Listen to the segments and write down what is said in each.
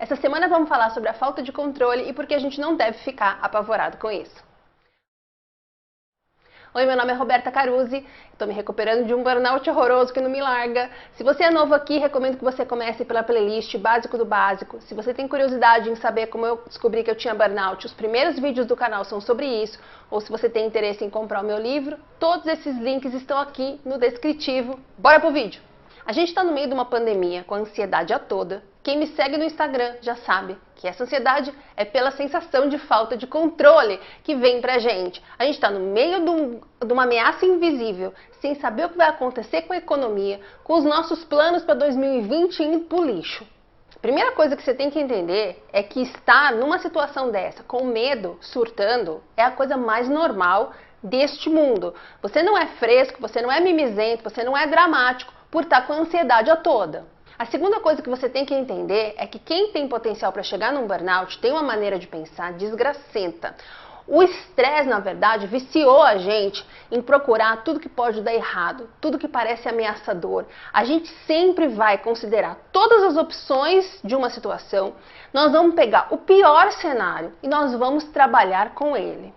Essa semana vamos falar sobre a falta de controle e por que a gente não deve ficar apavorado com isso. Oi, meu nome é Roberta Caruzzi, estou me recuperando de um burnout horroroso que não me larga. Se você é novo aqui, recomendo que você comece pela playlist Básico do Básico. Se você tem curiosidade em saber como eu descobri que eu tinha burnout, os primeiros vídeos do canal são sobre isso. Ou se você tem interesse em comprar o meu livro, todos esses links estão aqui no descritivo. Bora pro vídeo! A gente está no meio de uma pandemia com a ansiedade a toda. Quem me segue no Instagram já sabe que essa ansiedade é pela sensação de falta de controle que vem pra gente. A gente está no meio de uma ameaça invisível, sem saber o que vai acontecer com a economia, com os nossos planos para 2020 indo pro lixo. A primeira coisa que você tem que entender é que estar numa situação dessa, com medo, surtando, é a coisa mais normal deste mundo. Você não é fresco, você não é mimizento, você não é dramático por estar com a ansiedade a toda. A segunda coisa que você tem que entender é que quem tem potencial para chegar num burnout tem uma maneira de pensar desgracenta. O estresse, na verdade, viciou a gente em procurar tudo que pode dar errado, tudo que parece ameaçador. A gente sempre vai considerar todas as opções de uma situação, nós vamos pegar o pior cenário e nós vamos trabalhar com ele.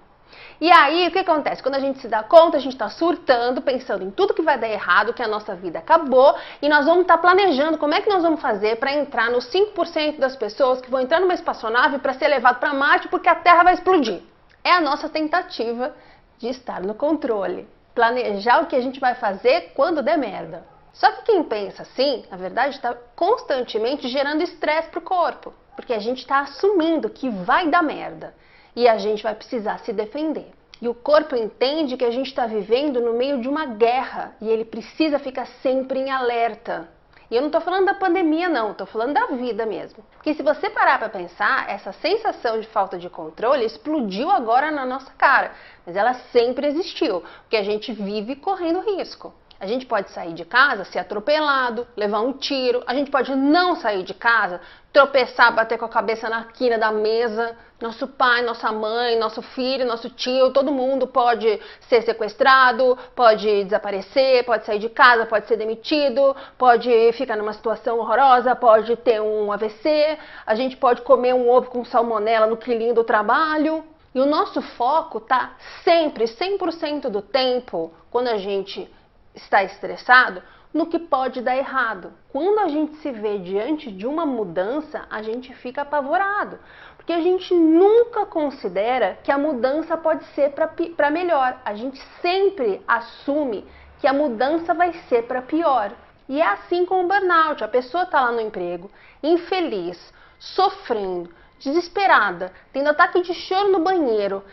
E aí, o que acontece? Quando a gente se dá conta, a gente está surtando, pensando em tudo que vai dar errado, que a nossa vida acabou, e nós vamos estar planejando como é que nós vamos fazer para entrar nos 5% das pessoas que vão entrar numa espaçonave para ser levado para Marte porque a Terra vai explodir. É a nossa tentativa de estar no controle, planejar o que a gente vai fazer quando der merda. Só que quem pensa assim, na verdade, está constantemente gerando estresse para o corpo, porque a gente está assumindo que vai dar merda. E a gente vai precisar se defender. E o corpo entende que a gente está vivendo no meio de uma guerra e ele precisa ficar sempre em alerta. E eu não estou falando da pandemia não, estou falando da vida mesmo. Porque se você parar para pensar, essa sensação de falta de controle explodiu agora na nossa cara. Mas ela sempre existiu, porque a gente vive correndo risco. A gente pode sair de casa, ser atropelado, levar um tiro. A gente pode não sair de casa, tropeçar, bater com a cabeça na quina da mesa. Nosso pai, nossa mãe, nosso filho, nosso tio, todo mundo pode ser sequestrado, pode desaparecer, pode sair de casa, pode ser demitido, pode ficar numa situação horrorosa, pode ter um AVC. A gente pode comer um ovo com salmonela no quilinho do trabalho. E o nosso foco tá sempre, 100% do tempo, quando a gente está estressado, no que pode dar errado. Quando a gente se vê diante de uma mudança, a gente fica apavorado, porque a gente nunca considera que a mudança pode ser para melhor. A gente sempre assume que a mudança vai ser para pior. E é assim com o burnout. A pessoa está lá no emprego, infeliz, sofrendo, desesperada, tendo ataque de choro no banheiro,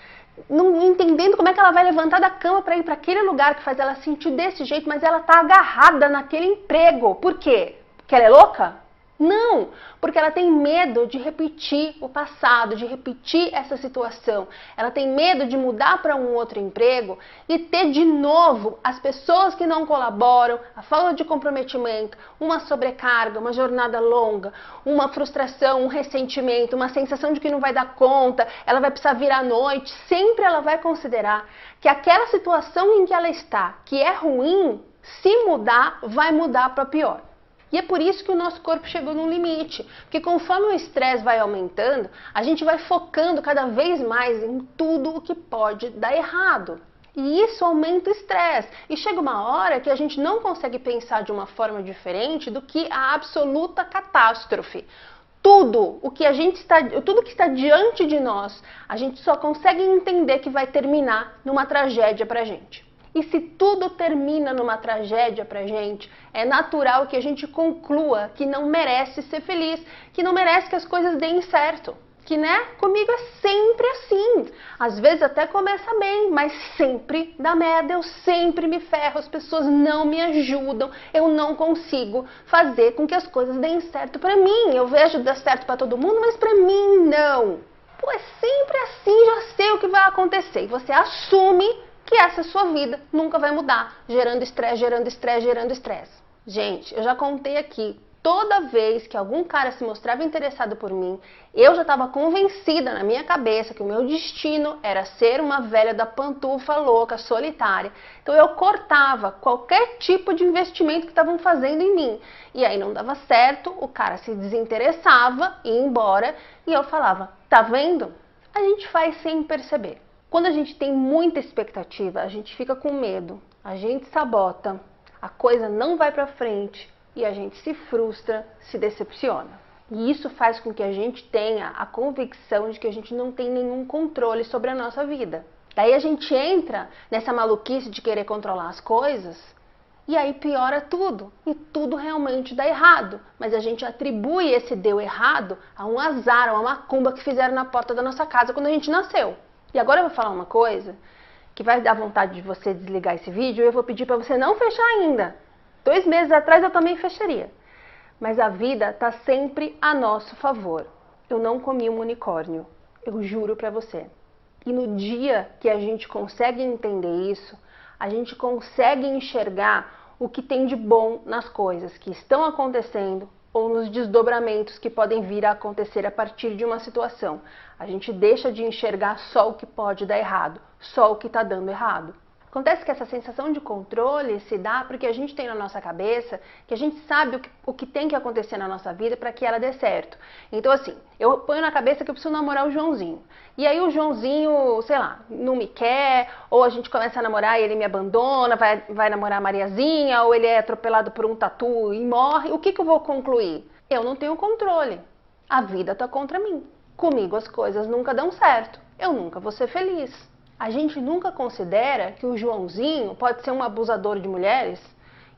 não entendendo como é que ela vai levantar da cama para ir para aquele lugar que faz ela sentir desse jeito, mas ela está agarrada naquele emprego. Por quê? Porque ela é louca? Não, porque ela tem medo de repetir o passado, de repetir essa situação. Ela tem medo de mudar para um outro emprego e ter de novo as pessoas que não colaboram, a falta de comprometimento, uma sobrecarga, uma jornada longa, uma frustração, um ressentimento, uma sensação de que não vai dar conta, ela vai precisar vir à noite. Sempre ela vai considerar que aquela situação em que ela está, que é ruim, se mudar, vai mudar para pior. E é por isso que o nosso corpo chegou num limite, porque conforme o estresse vai aumentando, a gente vai focando cada vez mais em tudo o que pode dar errado. E isso aumenta o estresse. E chega uma hora que a gente não consegue pensar de uma forma diferente do que a absoluta catástrofe. Tudo que está diante de nós, a gente só consegue entender que vai terminar numa tragédia pra gente. E se tudo termina numa tragédia pra gente, é natural que a gente conclua que não merece ser feliz, que não merece que as coisas deem certo. Que, né, comigo é sempre assim. Às vezes até começa bem, mas sempre dá merda, eu sempre me ferro, as pessoas não me ajudam, eu não consigo fazer com que as coisas deem certo pra mim. Eu vejo dar certo pra todo mundo, mas pra mim não. Pô, é sempre assim, já sei o que vai acontecer. E você assume que essa sua vida nunca vai mudar, gerando estresse, gerando estresse, gerando estresse. Gente, eu já contei aqui toda vez que algum cara se mostrava interessado por mim, eu já estava convencida na minha cabeça que o meu destino era ser uma velha da pantufa louca, solitária. Então eu cortava qualquer tipo de investimento que estavam fazendo em mim. E aí não dava certo, o cara se desinteressava, ia embora e eu falava, tá vendo? A gente faz sem perceber. Quando a gente tem muita expectativa, a gente fica com medo, a gente sabota, a coisa não vai pra frente e a gente se frustra, se decepciona. E isso faz com que a gente tenha a convicção de que a gente não tem nenhum controle sobre a nossa vida. Daí a gente entra nessa maluquice de querer controlar as coisas e aí piora tudo. E tudo realmente dá errado. Mas a gente atribui esse deu errado a um azar, a uma macumba que fizeram na porta da nossa casa quando a gente nasceu. E agora eu vou falar uma coisa que vai dar vontade de você desligar esse vídeo e eu vou pedir para você não fechar ainda. 2 meses atrás eu também fecharia. Mas a vida está sempre a nosso favor. Eu não comi um unicórnio, eu juro para você. E no dia que a gente consegue entender isso, a gente consegue enxergar o que tem de bom nas coisas que estão acontecendo ou nos desdobramentos que podem vir a acontecer a partir de uma situação. A gente deixa de enxergar só o que pode dar errado, só o que está dando errado. Acontece que essa sensação de controle se dá porque a gente tem na nossa cabeça que a gente sabe o que tem que acontecer na nossa vida para que ela dê certo. Então assim, eu ponho na cabeça que eu preciso namorar o Joãozinho. E aí o Joãozinho, sei lá, não me quer, ou a gente começa a namorar e ele me abandona, vai namorar a Mariazinha, ou ele é atropelado por um tatu e morre. O que eu vou concluir? Eu não tenho controle. A vida está contra mim. Comigo as coisas nunca dão certo. Eu nunca vou ser feliz. A gente nunca considera que o Joãozinho pode ser um abusador de mulheres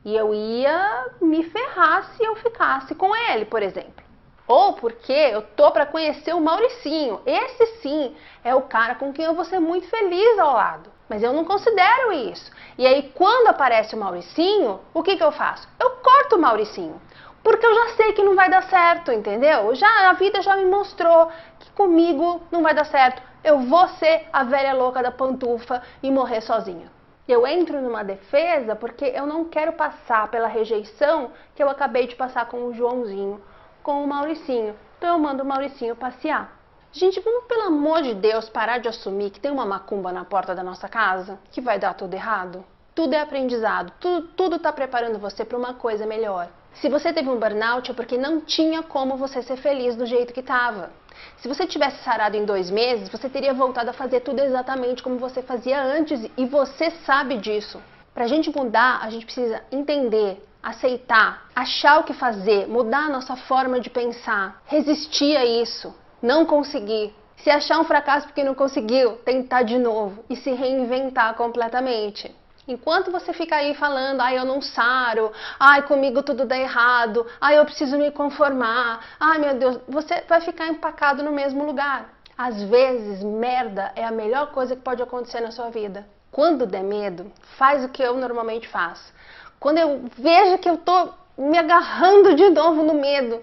e eu ia me ferrar se eu ficasse com ele, por exemplo. Ou porque eu tô para conhecer o Mauricinho. Esse sim é o cara com quem eu vou ser muito feliz ao lado. Mas eu não considero isso. E aí quando aparece o Mauricinho, o que eu faço? Eu corto o Mauricinho. Porque eu já sei que não vai dar certo, entendeu? A vida já me mostrou que comigo não vai dar certo. Eu vou ser a velha louca da pantufa e morrer sozinha. Eu entro numa defesa porque eu não quero passar pela rejeição que eu acabei de passar com o Joãozinho, com o Mauricinho. Então eu mando o Mauricinho passear. Gente, vamos pelo amor de Deus parar de assumir que tem uma macumba na porta da nossa casa, que vai dar tudo errado. Tudo é aprendizado, tudo está preparando você para uma coisa melhor. Se você teve um burnout é porque não tinha como você ser feliz do jeito que estava. Se você tivesse sarado em 2 meses, você teria voltado a fazer tudo exatamente como você fazia antes e você sabe disso. Para a gente mudar, a gente precisa entender, aceitar, achar o que fazer, mudar a nossa forma de pensar, resistir a isso, não conseguir. Se achar um fracasso porque não conseguiu, tentar de novo e se reinventar completamente. Enquanto você fica aí falando, ai, eu não saro, ai, comigo tudo dá errado, ai, eu preciso me conformar, ai, meu Deus, você vai ficar empacado no mesmo lugar. Às vezes, merda é a melhor coisa que pode acontecer na sua vida. Quando der medo, faz o que eu normalmente faço. Quando eu vejo que eu tô me agarrando de novo no medo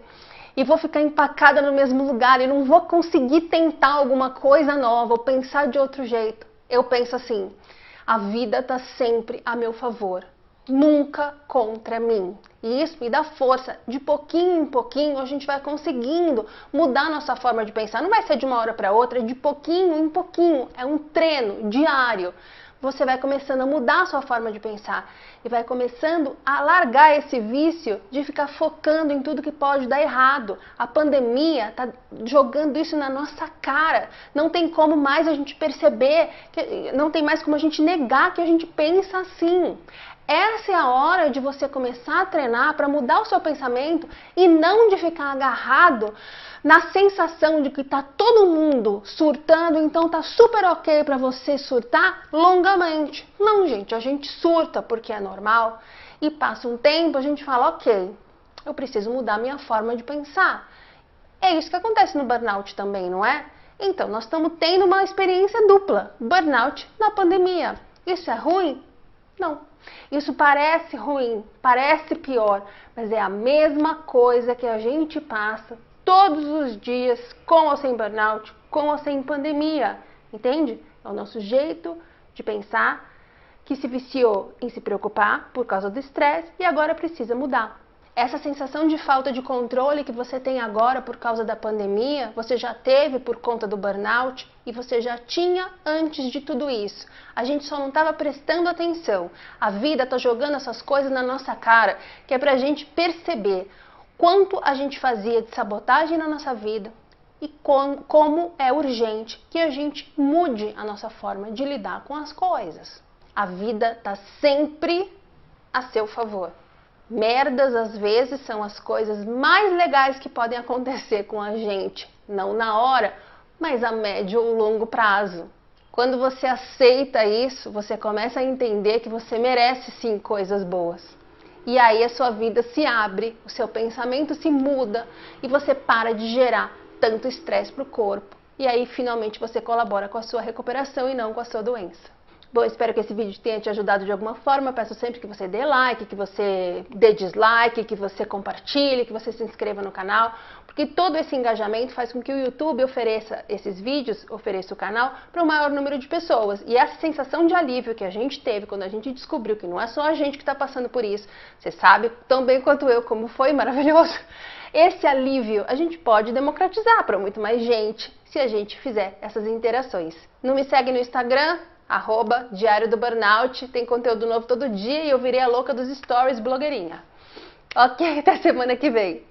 e vou ficar empacada no mesmo lugar e não vou conseguir tentar alguma coisa nova ou pensar de outro jeito, eu penso assim: a vida está sempre a meu favor, nunca contra mim. E isso me dá força. De pouquinho em pouquinho a gente vai conseguindo mudar nossa forma de pensar. Não vai ser de uma hora para outra, é de pouquinho em pouquinho. É um treino diário. Você vai começando a mudar a sua forma de pensar e vai começando a largar esse vício de ficar focando em tudo que pode dar errado. A pandemia está jogando isso na nossa cara. Não tem como mais a gente perceber, não tem mais como a gente negar que a gente pensa assim. Essa é a hora de você começar a treinar para mudar o seu pensamento e não de ficar agarrado na sensação de que está todo mundo surtando, então tá super ok para você surtar longamente. Não, gente, a gente surta porque é normal e passa um tempo a gente fala, ok, eu preciso mudar minha forma de pensar. É isso que acontece no burnout também, não é? Então, nós estamos tendo uma experiência dupla, burnout na pandemia. Isso é ruim? Não. Isso parece ruim, parece pior, mas é a mesma coisa que a gente passa todos os dias, com ou sem burnout, com ou sem pandemia, entende? É o nosso jeito de pensar que se viciou em se preocupar por causa do estresse e agora precisa mudar. Essa sensação de falta de controle que você tem agora por causa da pandemia, você já teve por conta do burnout e você já tinha antes de tudo isso. A gente só não estava prestando atenção. A vida está jogando essas coisas na nossa cara, que é para a gente perceber quanto a gente fazia de sabotagem na nossa vida e como é urgente que a gente mude a nossa forma de lidar com as coisas. A vida está sempre a seu favor. Merdas, às vezes, são as coisas mais legais que podem acontecer com a gente. Não na hora, mas a médio ou longo prazo. Quando você aceita isso, você começa a entender que você merece sim coisas boas. E aí a sua vida se abre, o seu pensamento se muda e você para de gerar tanto estresse para o corpo. E aí finalmente você colabora com a sua recuperação e não com a sua doença. Bom, espero que esse vídeo tenha te ajudado de alguma forma. Eu peço sempre que você dê like, que você dê dislike, que você compartilhe, que você se inscreva no canal, porque todo esse engajamento faz com que o YouTube ofereça esses vídeos, ofereça o canal para o maior número de pessoas. E essa sensação de alívio que a gente teve quando a gente descobriu que não é só a gente que está passando por isso, você sabe tão bem quanto eu como foi maravilhoso. Esse alívio a gente pode democratizar para muito mais gente se a gente fizer essas interações. Não me segue no Instagram? @Diário do Burnout, tem conteúdo novo todo dia e eu virei a louca dos stories blogueirinha. Ok, até semana que vem.